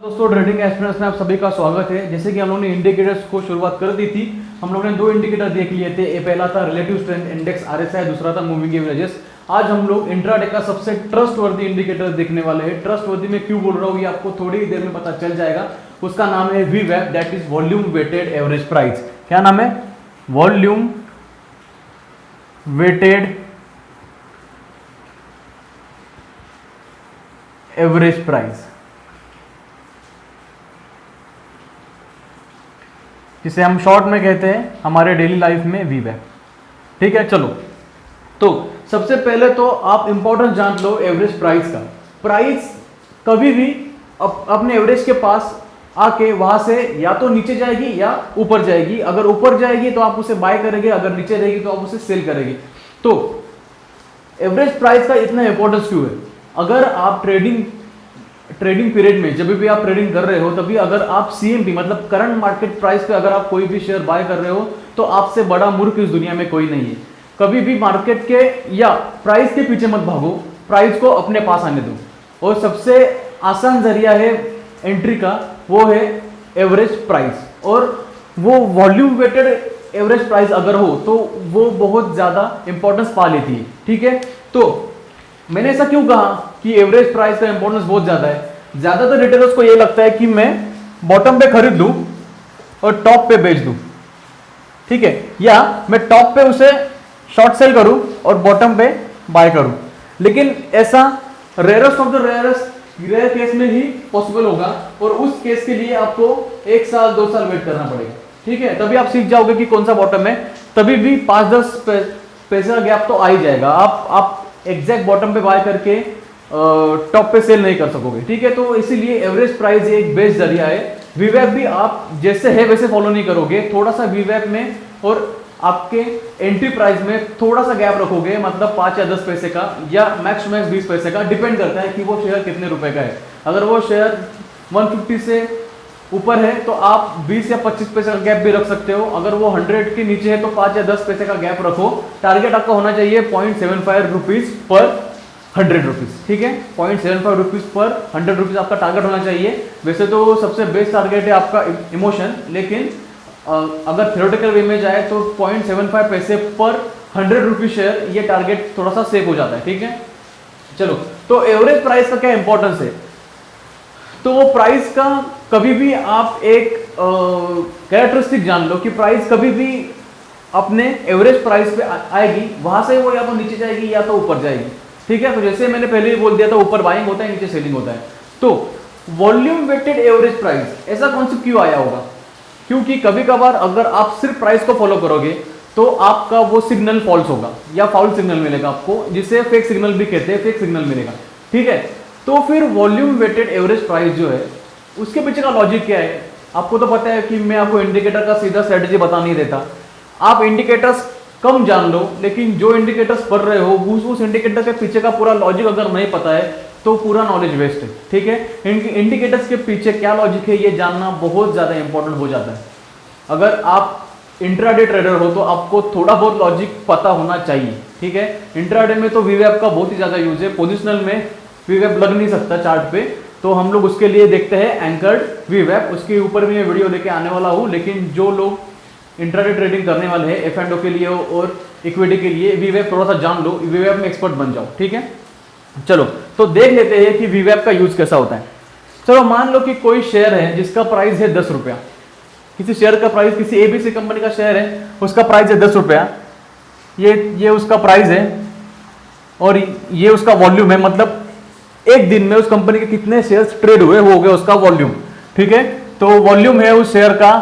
दोस्तों trading experience में आप सभी का स्वागत है। जैसे कि हम लोगों ने इंडिकेटर्स को शुरुआत कर दी थी, हम लोगों ने दो इंडिकेटर देख लिए थे। ये पहला था रिलेटिव स्ट्रेंथ इंडेक्स आरएसआई, दूसरा था मूविंग एवरेजेस। आज हम लोग इंट्राडे का सबसे ट्रस्टवर्दी इंडिकेटर देखने वाले हैं। ट्रस्टवर्दी में क्यों बोल रहा हूँ ये आपको थोड़ी ही देर में पता चल जाएगा। उसका नाम है VWAP, that is volume weighted average price. क्या नाम है? वॉल्यूम वेटेड एवरेज प्राइस, जिसे हम शॉर्ट में कहते हैं हमारे डेली लाइफ में VWAP। ठीक है, चलो तो सबसे पहले तो आप इंपॉर्टेंट जान लो एवरेज प्राइस का। प्राइस कभी भी अपने एवरेज के पास आके वहां से या तो नीचे जाएगी या ऊपर जाएगी। अगर ऊपर जाएगी तो आप उसे बाय करेंगे, अगर नीचे रहेगी तो आप उसे सेल करेंगे। तो एवरेज प्राइस का इतना इंपॉर्टेंस क्यों है? अगर आप ट्रेडिंग पीरियड में जब भी आप ट्रेडिंग कर रहे हो, तभी अगर आप CMP मतलब करंट मार्केट प्राइस पे अगर आप कोई भी शेयर बाय कर रहे हो तो आपसे बड़ा मूर्ख इस दुनिया में कोई नहीं है। कभी भी मार्केट के या प्राइस के पीछे मत भागो, प्राइस को अपने पास आने दो। और सबसे आसान जरिया है एंट्री का, वो है एवरेज प्राइस। और वो वॉल्यूम वेटेड एवरेज प्राइस अगर हो तो वो बहुत ज्यादा इंपॉर्टेंस पा लेती है। ठीक है, तो मैंने ऐसा क्यों कहा कि एवरेज प्राइस का इंपॉर्टेंस बहुत ज्यादा है? ज्यादातर रिटेलर्स को ये लगता है कि मैं बॉटम पे खरीद लूं और टॉप पे बेच दूं। ठीक है, या मैं टॉप पे उसे शॉर्ट सेल करूं और बॉटम पे बाय करूं। लेकिन ऐसा rarest of the rare case में ही पॉसिबल होगा, और उस केस के लिए आपको 1 साल 2 साल वेट करना पड़ेगा। ठीक है, तभी आप सीख जाओगे कि कौन सा बॉटम है। तभी भी 5-10 पैसे का गैप तो आ ही जाएगा। आप एग्जैक्ट बॉटम पे बाय करके टॉप पे सेल नहीं कर सकोगे। ठीक है, तो इसीलिए एवरेज प्राइस एक बेस्ट जरिया है। VWAP भी आप जैसे है वैसे फॉलो नहीं करोगे, थोड़ा सा VWAP में और आपके एंट्री प्राइस में थोड़ा सा गैप रखोगे, मतलब 5 या 10 पैसे का या मैक्स 20 पैसे का, डिपेंड करता है कि वो शेयर कितने रुपए का है। अगर वो शेयर 150 से ऊपर है तो आप 20 या 25 पैसे का गैप भी रख सकते हो। अगर वो 100 के नीचे है तो 5 या 10 पैसे का गैप रखो। टारगेट आपका होना चाहिए 0.75 रुपीज पर 100 रुपीज। ठीक है, 0.75 रुपीज पर 100 रुपीज आपका टारगेट होना चाहिए। वैसे तो सबसे बेस्ट टारगेट है आपका इमोशन, लेकिन अगर थ्योरेटिकल वे में जाए तो 0.75 पैसे पर 100 रुपीज शेयर, ये टारगेट थोड़ा सा सेफ हो जाता है। ठीक है, चलो तो एवरेज प्राइस का क्या इंपॉर्टेंस है? तो वो प्राइस का कभी भी आप एक कैरेक्टरिस्टिक जान लो कि प्राइस कभी भी अपने एवरेज प्राइस पे आएगी, वहां से वो या तो नीचे जाएगी या तो ऊपर जाएगी। ठीक है, तो जैसे मैंने पहले ही बोल दिया था, ऊपर बाइंग होता है, नीचे सेलिंग होता है। तो वॉल्यूम वेटेड एवरेज प्राइस ऐसा कॉन्सेप्ट क्यों आया होगा? क्योंकि कभी कभार अगर आप सिर्फ प्राइस को फॉलो करोगे तो आपका वो सिग्नल फॉल्स होगा या फाउल सिग्नल मिलेगा आपको, जिसे फेक सिग्नल भी कहते हैं, फेक सिग्नल मिलेगा। ठीक है, तो फिर वॉल्यूम वेटेड एवरेज प्राइस जो है उसके पीछे का लॉजिक क्या है? आपको तो पता है कि मैं आपको इंडिकेटर का सीधा स्ट्रेटेजी बता नहीं देता। आप इंडिकेटर्स कम जान लो, लेकिन जो इंडिकेटर्स पढ़ रहे हो उस इंडिकेटर के पीछे का पूरा लॉजिक अगर नहीं पता है तो पूरा नॉलेज वेस्ट है। ठीक है, इंडिकेटर्स के पीछे क्या लॉजिक है ये जानना बहुत ज्यादा इंपॉर्टेंट हो जाता है। अगर आप इंट्राडे ट्रेडर हो तो आपको थोड़ा बहुत लॉजिक पता होना चाहिए। ठीक है, इंट्राडे में तो VWAP का बहुत ही ज्यादा यूज है। पोजिशनल में VWAP लग नहीं सकता चार्ट पे, तो हम लोग उसके लिए देखते हैं एंकर्ड VWAP। उसके ऊपर भी मैं वीडियो लेके आने वाला हूँ। लेकिन जो लोग इंट्राडे ट्रेडिंग करने वाले हैं F&O के लिए और इक्विटी के लिए, VWAP थोड़ा सा जान लो, VWAP में एक्सपर्ट बन जाओ। ठीक है, चलो तो देख लेते हैं कि VWAP का यूज कैसा होता है। चलो मान लो कि कोई शेयर है जिसका प्राइस है 10 रुपया। किसी शेयर का प्राइस, किसी ABC कंपनी का शेयर है, उसका प्राइस है 10 रुपया। ये उसका प्राइस है और ये उसका वॉल्यूम है, मतलब एक दिन में उस कंपनी के कितने शेयर्स ट्रेड हुए वो हो गया उसका वॉल्यूम। ठीक है, तो वॉल्यूम है उस शेयर का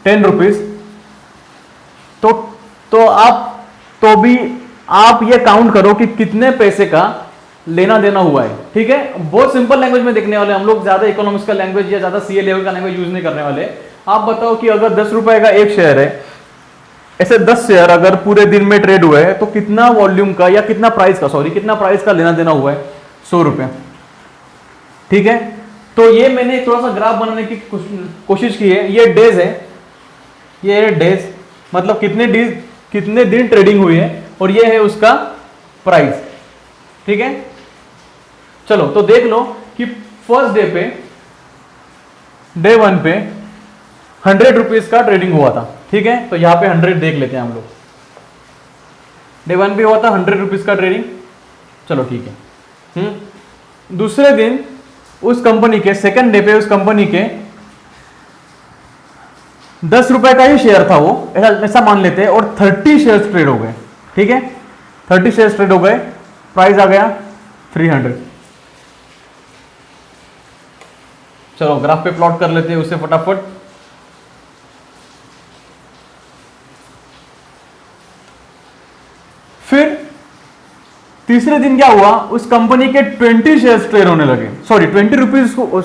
10 रुपीज। तो आप ये काउंट करो कि कितने पैसे का लेना देना हुआ है। ठीक है, बहुत सिंपल लैंग्वेज में देखने वाले हम लोग, ज्यादा इकोनॉमिक्स का लैंग्वेज या ज्यादा CA लेवल का लैंग्वेज यूज नहीं करने वाले। आप बताओ कि अगर 10 रुपए का एक शेयर है, ऐसे 10 शेयर अगर पूरे दिन में ट्रेड हुए हैं तो कितना वॉल्यूम का या कितना प्राइस का लेना देना हुआ है? 100 रुपया। ठीक है, तो ये मैंने थोड़ा सा ग्राफ बनाने की कोशिश की है। ये डेज है, ये डेज मतलब कितने दिन ट्रेडिंग हुई है, और ये है उसका प्राइस। ठीक है, चलो तो देख लो कि फर्स्ट डे पे डे 1 पे 100 रुपीज का ट्रेडिंग हुआ था, ठीक है। तो यहाँ पे 100 देख लेते हैं हम लोग। डे 1 पे हुआ था 100 रुपीज का ट्रेडिंग, चलो ठीक है। दूसरे दिन उस कंपनी के, सेकंड डे पे उस कंपनी के 10 रुपए का ही शेयर था वो, ऐसा मान लेते हैं, और 30 शेयर्स ट्रेड हो गए, ठीक है। 30 शेयर्स ट्रेड हो गए, प्राइस आ गया 300। चलो ग्राफ पे प्लॉट कर लेते हैं उसे फटाफट। फिर तीसरे दिन क्या हुआ, उस कंपनी के 20 शेयर्स ट्रेड होने लगे, सॉरी 20 रुपीज को,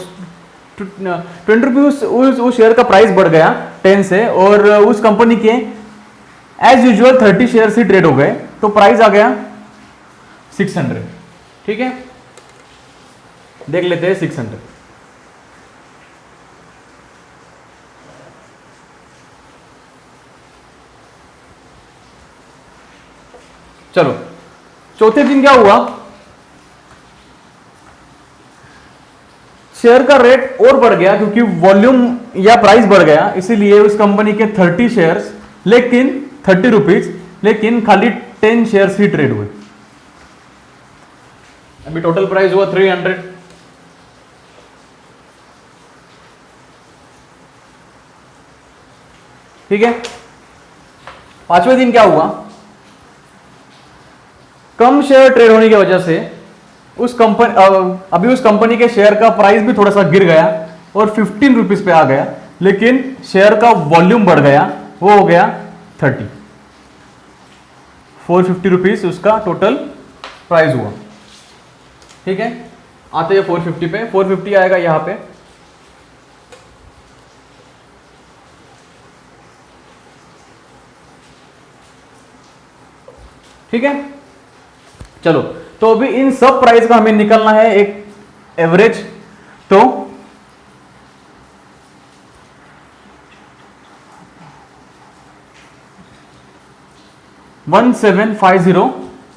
20 रुपीज उस शेयर का प्राइस बढ़ गया 10 से, और उस कंपनी के एज यूजुअल 30 शेयर्स ही ट्रेड हो गए, तो प्राइस आ गया 600, ठीक है। देख लेते हैं 600। चलो चौथे दिन क्या हुआ, शेयर का रेट और बढ़ गया क्योंकि वॉल्यूम या प्राइस बढ़ गया, इसीलिए उस कंपनी के 30 शेयर्स, लेकिन 30 रुपीज, लेकिन खाली 10 शेयर्स ही ट्रेड हुए। अभी टोटल प्राइस हुआ 300। ठीक है। पांचवें दिन क्या हुआ, कम शेयर ट्रेड होने की वजह से उस कंपनी, अभी उस कंपनी के शेयर का प्राइस भी थोड़ा सा गिर गया और 15 रुपीज पे आ गया, लेकिन शेयर का वॉल्यूम बढ़ गया, वो हो गया 30, 450 रुपीज उसका टोटल प्राइस हुआ, ठीक है। आते हैं 450 पे, 450 आएगा यहां पे, ठीक है। चलो तो अभी इन सब प्राइस का हमें निकालना है एक एवरेज, तो $1750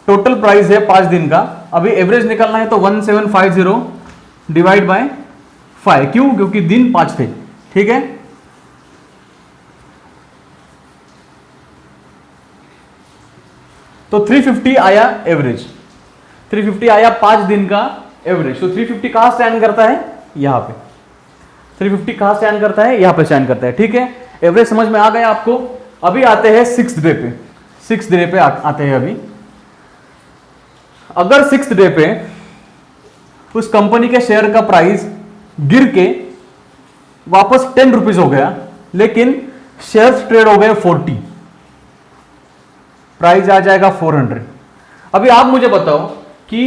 टोटल प्राइस है 5 दिन का। अभी एवरेज निकालना है तो 1750 डिवाइड बाय 5, क्यों, क्योंकि दिन 5 थे, ठीक है। तो 350 आया एवरेज, 350 आया 5 दिन का एवरेज। तो 350 कहां स्टैंड करता है, यहां पे 350 कहां स्टैंड करता है, यहां पे स्टैंड करता है, ठीक है। एवरेज समझ में आ गया आपको। अभी आते हैं 6th डे पे, 6th डे पे आते हैं अभी। अगर 6th डे पे उस कंपनी के शेयर का प्राइस गिर के वापस 10 रुपीज हो गया, लेकिन शेयर्स ट्रेड हो गए 40, प्राइस आ जाएगा 400। अभी आप मुझे बताओ कि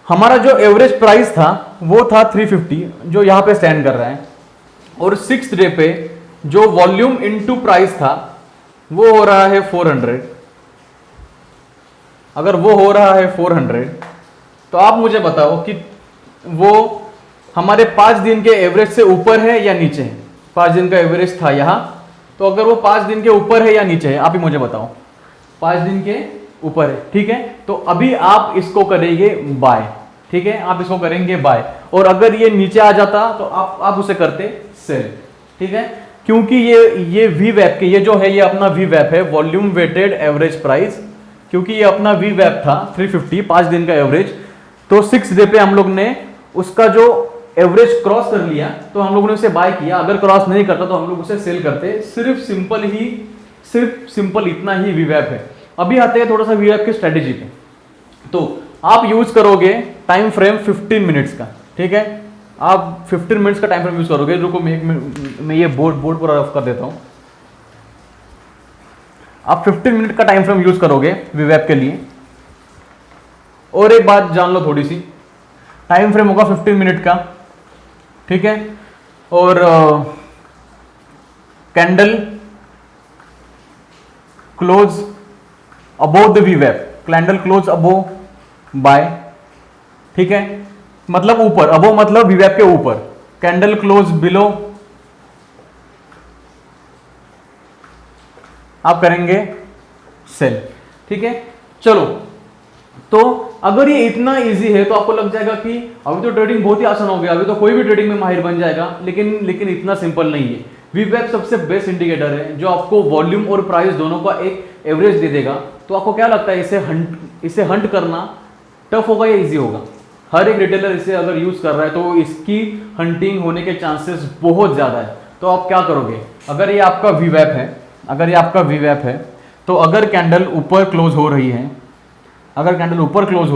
हमारा जो एवरेज प्राइस था वो था 350, जो यहां पे स्टैंड कर रहा है, और 6th डे पे जो वॉल्यूम इनटू प्राइस था वो हो रहा है 400। अगर वो हो रहा है 400, तो आप मुझे बताओ कि वो हमारे 5 दिन के एवरेज से ऊपर है या नीचे है। 5 दिन का एवरेज था यहां, तो अगर वो 5 दिन के ऊपर है या नीचे है, आप ही मुझे बताओ। 5 दिन के ऊपर है, ठीक है। तो अभी आप इसको करेंगे बाय, ठीक है, आप इसको करेंगे बाय, और अगर ये नीचे आ जाता तो आप उसे करते सेल, ठीक है। क्योंकि ये वी वैप के, ये जो है ये अपना वी वैप है, वॉल्यूम वेटेड एवरेज प्राइस, क्योंकि ये अपना वी वैप था 350 5 दिन का एवरेज। तो 6 डे पे हम लोग ने उसका जो एवरेज क्रॉस कर लिया तो हम लोगों ने उसे बाय किया, अगर क्रॉस नहीं करता तो हम लोग उसे सेल करते। सिर्फ सिंपल इतना ही वी वैप है। अभी आते हैं थोड़ा सा वी वैप की स्ट्रेटेजी पे। तो आप यूज करोगे टाइम फ्रेम 15 मिनट्स का, ठीक है। आप 15 मिनट्स का टाइम फ्रेम यूज करोगे। रुको मैं ये बोर्ड पर रफ कर देता हूं। आप 15 मिनट का टाइम फ्रेम यूज करोगे वी वैप के लिए। और एक बात जान लो थोड़ी सी, टाइम फ्रेम होगा 15 मिनट का, ठीक है। और कैंडल क्लोज अबोव द वी वैप, कैंडल क्लोज अबोव बाय, ठीक है, मतलब ऊपर, अबोव मतलब वी वैप के ऊपर, कैंडल क्लोज बिलो आप करेंगे सेल, ठीक है। चलो तो अगर ये इतना इजी है तो आपको लग जाएगा कि अभी तो ट्रेडिंग बहुत ही आसान हो गया, अभी तो कोई भी ट्रेडिंग में माहिर बन जाएगा, लेकिन इतना सिंपल नहीं है। वीवैप सबसे बेस्ट इंडिकेटर है जो आपको वॉल्यूम और प्राइस दोनों का एक एवरेज दे देगा। तो आपको क्या लगता है इसे हंट करना टफ होगा या इजी होगा? हर एक रिटेलर इसे अगर यूज कर रहा है तो इसकी हंटिंग होने के चांसेस बहुत ज्यादा है। तो आप क्या करोगे? अगर ये आपका वीवैप है तो अगर कैंडल ऊपर क्लोज हो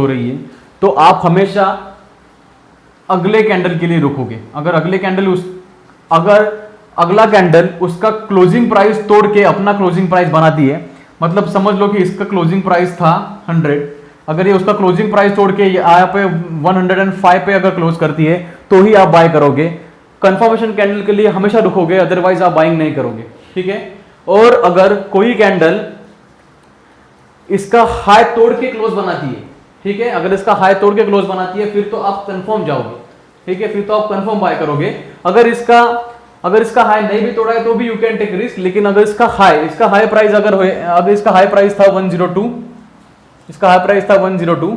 रही है, तो आप हमेशा अगले कैंडल के लिए रुकोगे। अगर अगला कैंडल उसका क्लोजिंग प्राइस तोड़ के अपना क्लोजिंग प्राइस बनाती है, मतलब समझ लो कि इसका क्लोजिंग प्राइस था 100, अगर ये उसका क्लोजिंग प्राइस तोड़ के यहाँ पे 105 पे अगर क्लोज करती है तो ही आप बाय करोगे। कंफर्मेशन कैंडल के लिए हमेशा रुकोगे, अदरवाइज आप बाइंग नहीं करोगे, ठीक है। और अगर कोई कैंडल इसका हाई तोड़ के क्लोज बनाती है, ठीक है, अगर इसका हाई तोड़ के क्लोज बनाती है फिर तो आप कंफर्म जाओगे, ठीक है, फिर तो आप कंफर्म बाय करोगे। अगर इसका हाई नहीं भी तोड़ा है तो भी यू कैन टेक रिस्क, लेकिन अगर इसका हाई प्राइस अगर इसका हाई प्राइस था 102,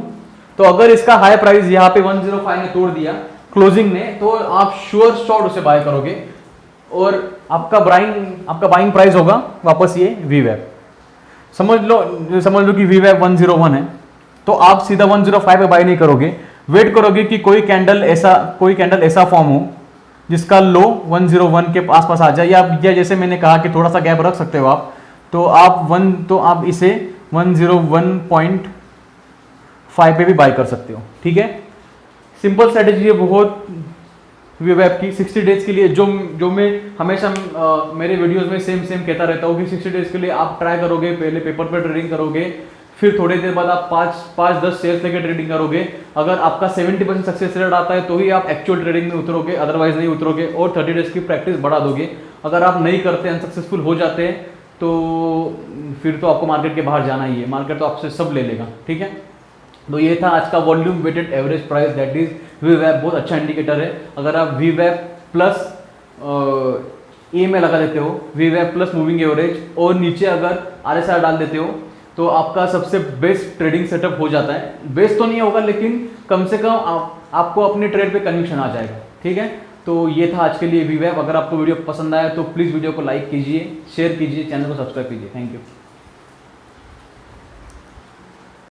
तो अगर इसका हाई प्राइस यहाँ पे 105 ने तोड़ दिया क्लोजिंग ने, तो आप श्योर शॉट उसे बाय करोगे और आपका बाइंग प्राइस होगा वापस ये वीवैप। समझ लो कि वीवैप 101 है, तो आप सीधा 105 पे बाय नहीं करोगे, वेट करोगे कि कोई कैंडल ऐसा फॉर्म हो जिसका लो 101 के आसपास आ जाए, या जैसे मैंने कहा कि थोड़ा सा गैप रख सकते हो आप, तो आप इसे 101.5 पे भी बाय कर सकते हो, ठीक है। सिंपल स्ट्रेटेजी है बहुत वीवैप की 60 डेज के लिए, जो मैं हमेशा मेरे वीडियोस में सेम कहता रहता हूँ कि 60 डेज के लिए आप ट्राई करोगे, पहले पेपर पर ट्रेडिंग करोगे, फिर थोड़ी देर बाद आप 5-10 शेयर्स लेके ट्रेडिंग करोगे। अगर आपका 70% सक्सेस रेट आता है तो ही आप एक्चुअल ट्रेडिंग में उतरोगे, अदरवाइज नहीं उतरोगे, और 30 डेज की प्रैक्टिस बढ़ा दोगे। अगर आप नहीं करते, अनसक्सेसफुल हो जाते हैं, तो फिर तो आपको मार्केट के बाहर जाना ही है, मार्केट तो आपसे सब ले लेगा, ठीक है। तो ये था आज का volume weighted average price, that is वीवैप। बहुत अच्छा इंडिकेटर है। अगर आप वीवैप प्लस ए में लगा देते हो, वीवैप प्लस मूविंग एवरेज, और नीचे अगर RSI डाल देते हो, तो आपका सबसे बेस्ट ट्रेडिंग सेटअप हो जाता है। बेस्ट तो नहीं होगा, लेकिन कम से कम आपको अपने ट्रेड पे कन्विक्शन आ जाएगा, ठीक है। तो ये था आज के लिए वीवैप। अगर आपको वीडियो पसंद आया तो प्लीज़ वीडियो को लाइक कीजिए, शेयर कीजिए, चैनल को सब्सक्राइब कीजिए। Thank you.